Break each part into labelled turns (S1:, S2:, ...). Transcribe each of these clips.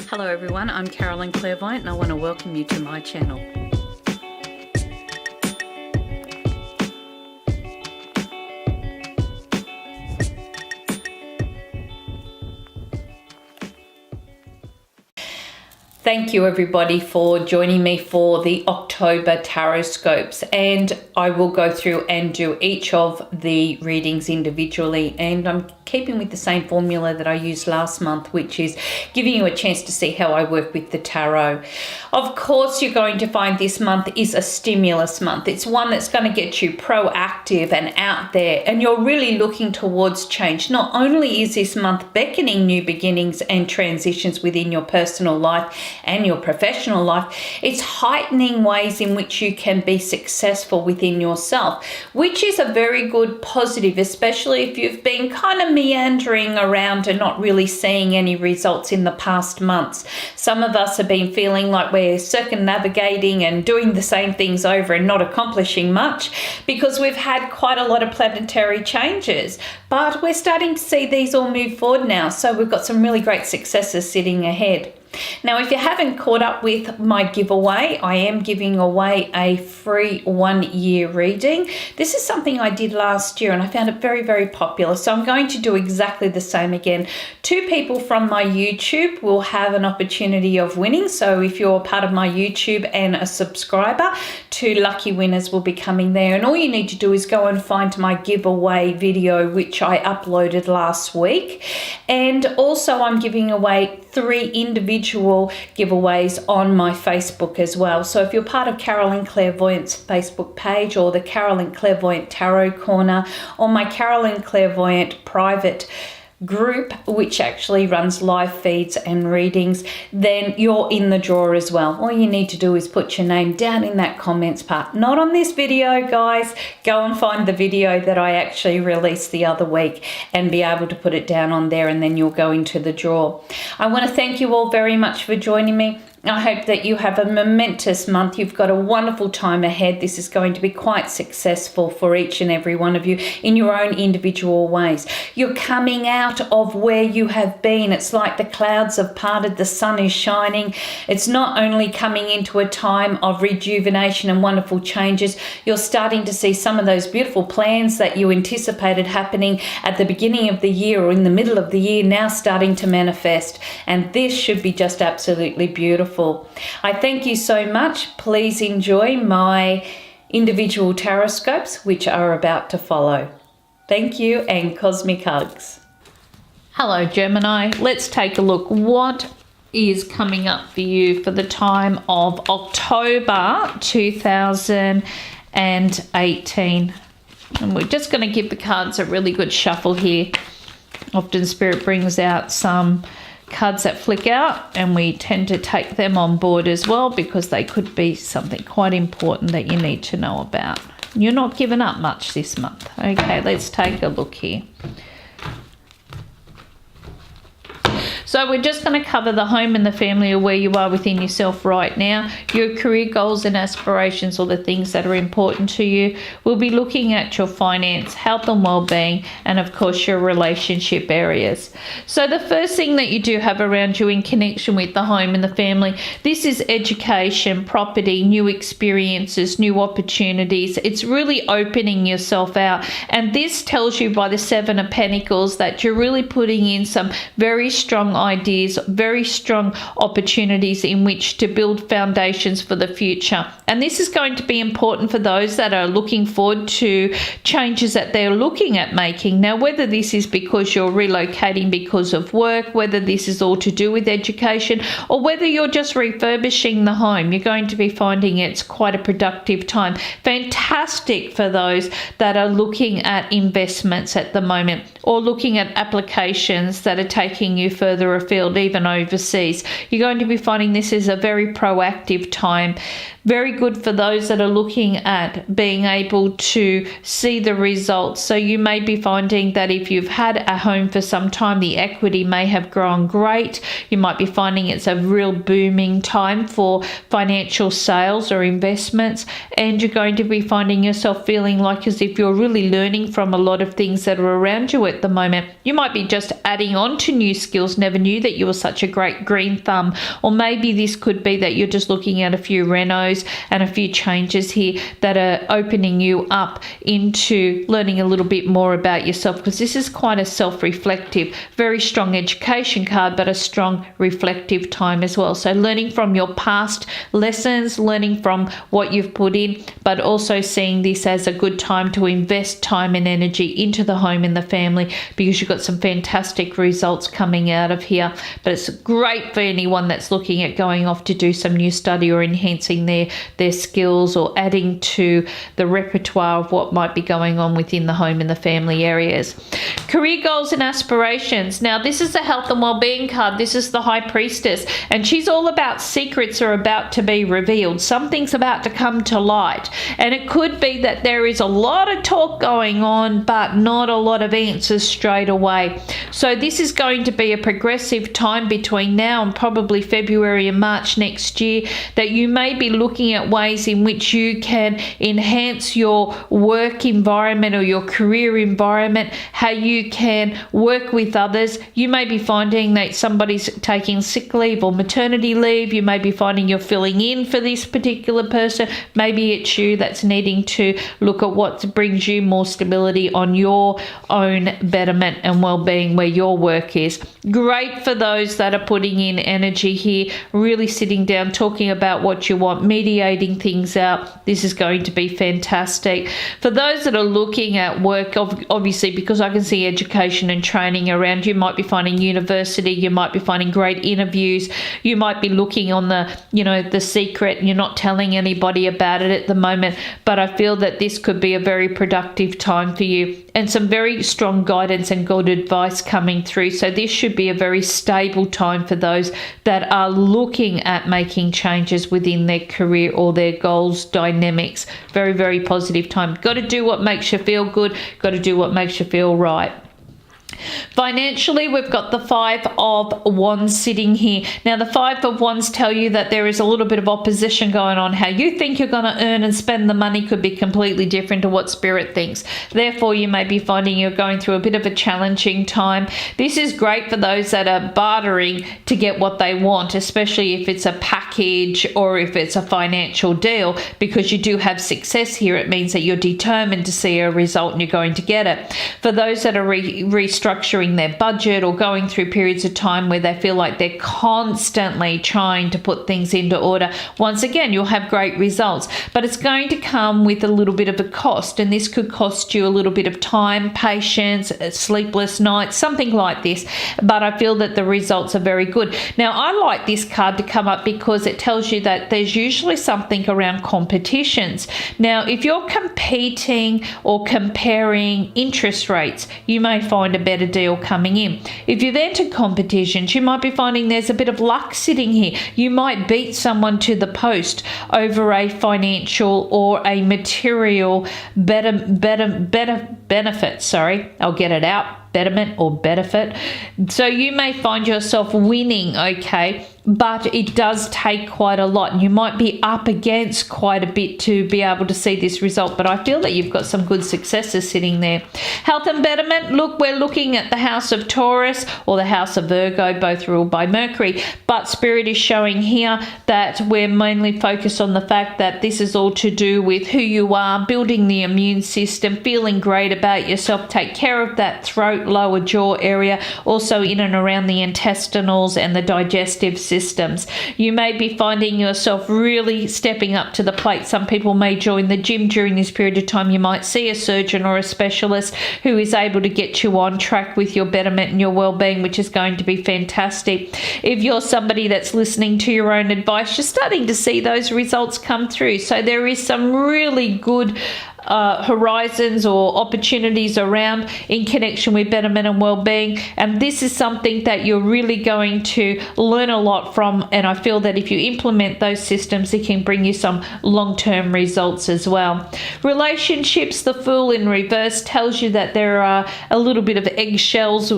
S1: Hello everyone, I'm Carolyn Clairvoyant and I want to welcome you to my channel. Thank you everybody for joining me for the October Tarotscopes, and I will go through and do each of the readings individually, and I'm keeping with the same formula that I used last month, which is giving you a chance to see how I work with the tarot. Of course, you're going to find this month is a stimulus month. It's one that's going to get you proactive and out there, and you're really looking towards change. Not only is this month beckoning new beginnings and transitions within your personal life and your professional life, it's heightening ways in which you can be successful within yourself, which is a very good positive, especially if you've been kind of meandering around and not really seeing any results in the past months. Some of us have been feeling like we're circumnavigating and doing the same things over and not accomplishing much because we've had quite a lot of planetary changes, but we're starting to see these all move forward now, so we've got some really great successes sitting ahead. Now, if you haven't caught up with my giveaway, I am giving away a free 1-year reading. This is something I did last year and I found it very, very popular. So I'm going to do exactly the same again. 2 people from my YouTube will have an opportunity of winning. So if you're part of my YouTube and a subscriber, 2 lucky winners will be coming there. And all you need to do is go and find my giveaway video, which I uploaded last week. And also I'm giving away 3 individual giveaways on my Facebook as well. So if you're part of Carolyn Clairvoyant's Facebook page or the Carolyn Clairvoyant Tarot Corner or my Carolyn Clairvoyant private group, which actually runs live feeds and readings, then you're in the draw as well. All you need to do is put your name down in that comments part. Not on this video, guys. Go and find the video that I actually released the other week and be able to put it down on there, and then you'll go into the draw. I want to thank you all very much for joining me. I hope that you have a momentous month. You've got a wonderful time ahead. This is going to be quite successful for each and every one of you in your own individual ways. You're coming out of where you have been. It's like the clouds have parted, the sun is shining. It's not only coming into a time of rejuvenation and wonderful changes, you're starting to see some of those beautiful plans that you anticipated happening at the beginning of the year or in the middle of the year now starting to manifest. And this should be just absolutely beautiful. I thank you so much. Please enjoy my individual Tarotscopes, which are about to follow. Thank you and cosmic hugs. Hello Gemini, let's take a look what is coming up for you for the time of October 2018. And we're just going to give the cards a really good shuffle here. Often Spirit brings out some cards that flick out and we tend to take them on board as well because they could be something quite important that you need to know about. You're not giving up much this month. Okay, let's take a look here. So we're just going to cover the home and the family, or where you are within yourself right now, your career goals and aspirations, or the things that are important to you. We'll be looking at your finance, health and well-being, and of course your relationship areas. So the first thing that you do have around you in connection with the home and the family, this is education, property, new experiences, new opportunities. It's really opening yourself out. And this tells you by the 7 of Pentacles that you're really putting in some very strong ideas, very strong opportunities in which to build foundations for the future. And this is going to be important for those that are looking forward to changes that they're looking at making. Now, whether this is because you're relocating because of work, whether this is all to do with education, or whether you're just refurbishing the home, you're going to be finding it's quite a productive time. Fantastic for those that are looking at investments at the moment, or looking at applications that are taking you further afield, even overseas. You're going to be finding this is a very proactive time. Very good for those that are looking at being able to see the results. So you may be finding that if you've had a home for some time, the equity may have grown great. You might be finding it's a real booming time for financial sales or investments, and you're going to be finding yourself feeling like as if you're really learning from a lot of things that are around you at the moment. You might be just adding on to new skills never never knew that you were such a great green thumb. Or maybe this could be that you're just looking at a few renos and a few changes here that are opening you up into learning a little bit more about yourself, because this is quite a self-reflective, very strong education card, but a strong reflective time as well. So learning from your past lessons, learning from what you've put in, but also seeing this as a good time to invest time and energy into the home and the family, because you've got some fantastic results coming out of here. But it's great for anyone that's looking at going off to do some new study or enhancing their skills or adding to the repertoire of what might be going on within the home and the family areas. Career goals and aspirations. Now, this is the health and well-being card. This is the High Priestess, and she's all about secrets are about to be revealed. Something's about to come to light, and it could be that there is a lot of talk going on, but not a lot of answers straight away. So this is going to be a progressive time between now and probably February and March next year, that you may be looking at ways in which you can enhance your work environment or your career environment, how you can work with others. You may be finding that somebody's taking sick leave or maternity leave. You may be finding you're filling in for this particular person. Maybe it's you that's needing to look at what brings you more stability on your own betterment and well-being where your work is. Great for those that are putting in energy here, really sitting down, talking about what you want, mediating things out. This is going to be fantastic. For those that are looking at work, obviously, because I can see education and training around, you might be finding university, you might be finding great interviews, you might be looking on the secret, and you're not telling anybody about it at the moment, but I feel that this could be a very productive time for you, and some very strong guidance and good advice coming through. So this should be a very stable time for those that are looking at making changes within their career or their goals dynamics. Very, very positive time. Got to do what makes you feel good, got to do what makes you feel right. Financially, we've got the Five of Wands sitting here. Now, the Five of Wands tell you that there is a little bit of opposition going on. How you think you're going to earn and spend the money could be completely different to what Spirit thinks. Therefore, you may be finding you're going through a bit of a challenging time. This is great for those that are bartering to get what they want, especially if it's a package or if it's a financial deal, because you do have success here. It means that you're determined to see a result and you're going to get it. For those that are restructuring their budget or going through periods of time where they feel like they're constantly trying to put things into order, once again, you'll have great results, but it's going to come with a little bit of a cost, and this could cost you a little bit of time, patience, sleepless nights, something like this, but I feel that the results are very good. Now, I like this card to come up because it tells you that there's usually something around competitions. Now, if you're competing or comparing interest rates, you may find a better deal coming in. If you've entered competitions, you might be finding there's a bit of luck sitting here. You might beat someone to the post over a financial or a material benefit. Sorry, I'll get it out. Betterment or benefit. So you may find yourself winning, okay, but it does take quite a lot, and you might be up against quite a bit to be able to see this result, but I feel that you've got some good successes sitting there. Health and betterment, look, we're looking at the house of Taurus or the house of Virgo, both ruled by Mercury, but Spirit is showing here that we're mainly focused on the fact that this is all to do with who you are, building the immune system, feeling great about yourself, take care of that throat, lower jaw area, also in and around the intestinals and the digestive systems. You may be finding yourself really stepping up to the plate. Some people may join the gym during this period of time. You might see a surgeon or a specialist who is able to get you on track with your betterment and your well-being, which is going to be fantastic. If you're somebody that's listening to your own advice, you're starting to see those results come through. So there is some really good horizons or opportunities around in connection with betterment and well-being, and this is something that you're really going to learn a lot from, and I feel that if you implement those systems, it can bring you some long-term results as well. Relationships, the Fool in reverse tells you that there are a little bit of eggshells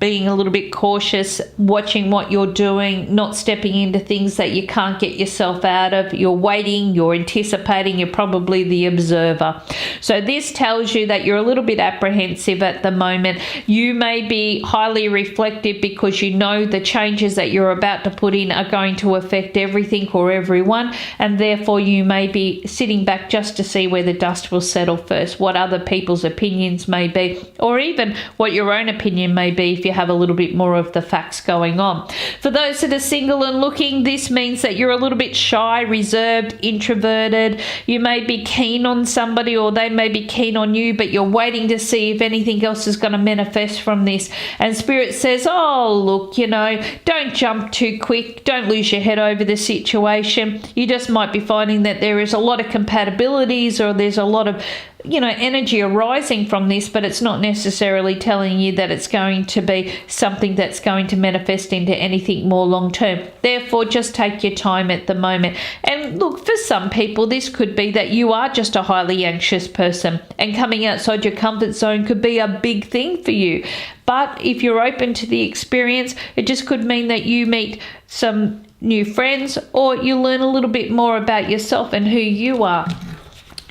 S1: being a little bit cautious, watching what you're doing, not stepping into things that you can't get yourself out of. You're waiting, you're anticipating, you're probably the observer. So this tells you that you're a little bit apprehensive at the moment. You may be highly reflective because you know the changes that you're about to put in are going to affect everything or everyone, and therefore you may be sitting back just to see where the dust will settle first, what other people's opinions may be, or even what your own opinion may be if you have a little bit more of the facts going on. For those that are single and looking, this means that you're a little bit shy, reserved, introverted. You may be keen on somebody or they may be keen on you, but you're waiting to see if anything else is going to manifest from this. And Spirit says, oh, look, don't jump too quick. Don't lose your head over the situation. You just might be finding that there is a lot of compatibilities, or there's a lot of energy arising from this, but it's not necessarily telling you that it's going to be something that's going to manifest into anything more long term. Therefore, just take your time at the moment. And look, for some people, this could be that you are just a highly anxious person, and coming outside your comfort zone could be a big thing for you. But if you're open to the experience, it just could mean that you meet some new friends, or you learn a little bit more about yourself and who you are.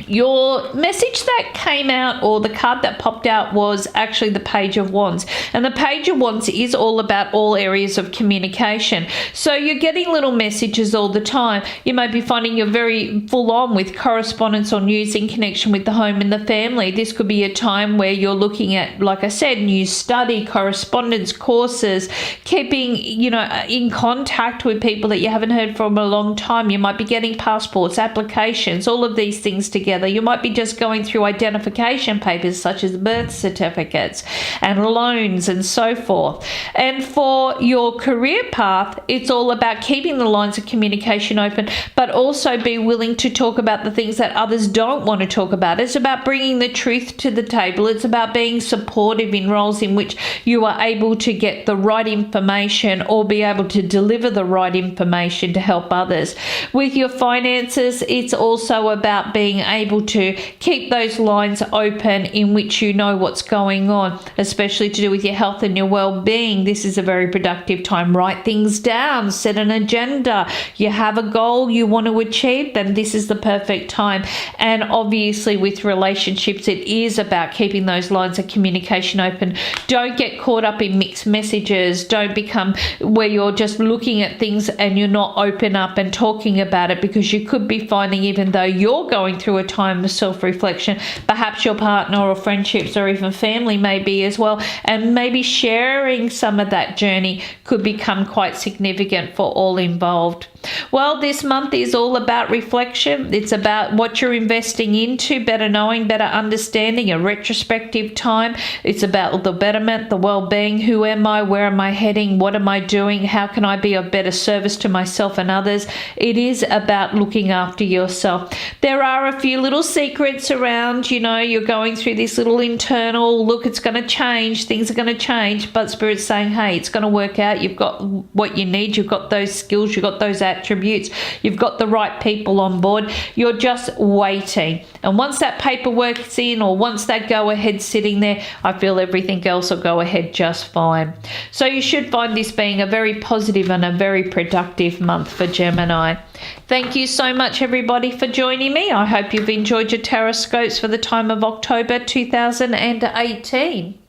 S1: Your message that came out, or the card that popped out, was actually the Page of Wands. And the Page of Wands is all about all areas of communication. So you're getting little messages all the time. You may be finding you're very full on with correspondence or news in connection with the home and the family. This could be a time where you're looking at, like I said, new study, correspondence, courses, keeping, in contact with people that you haven't heard from a long time. You might be getting passports, applications, all of these things together. You might be just going through identification papers such as birth certificates and loans and so forth. And for your career path, it's all about keeping the lines of communication open, but also be willing to talk about the things that others don't want to talk about. It's about bringing the truth to the table. It's about being supportive in roles in which you are able to get the right information or be able to deliver the right information to help others. With your finances, it's also about being able to keep those lines open in which you know what's going on, especially to do with your health and your well-being. This is a very productive time. Write things down, set an agenda. You have a goal you want to achieve, then this is the perfect time. And obviously with relationships, it is about keeping those lines of communication open. Don't get caught up in mixed messages. Don't become where you're just looking at things and you're not open up and talking about it, because you could be finding, even though you're going through a time of self-reflection, perhaps your partner or friendships or even family may be as well, and maybe sharing some of that journey could become quite significant for all involved. Well, this month is all about reflection. It's about what you're investing into, better knowing, better understanding, a retrospective time. It's about the betterment, the well-being. Who am I? Where am I heading? What am I doing? How can I be of better service to myself and others? It is about looking after yourself. There are a few little secrets around, you're going through this little internal look, it's going to change, things are going to change, but Spirit's saying, hey, it's going to work out. You've got what you need. You've got those skills. You've got those attributes. You've got the right people on board. You're just waiting. And once that paperwork's in, or once that go-ahead sitting there, I feel everything else will go ahead just fine. So you should find this being a very positive and a very productive month for Gemini. Thank you so much, everybody, for joining me. I hope you've enjoyed your Tarotscopes for the time of October 2018.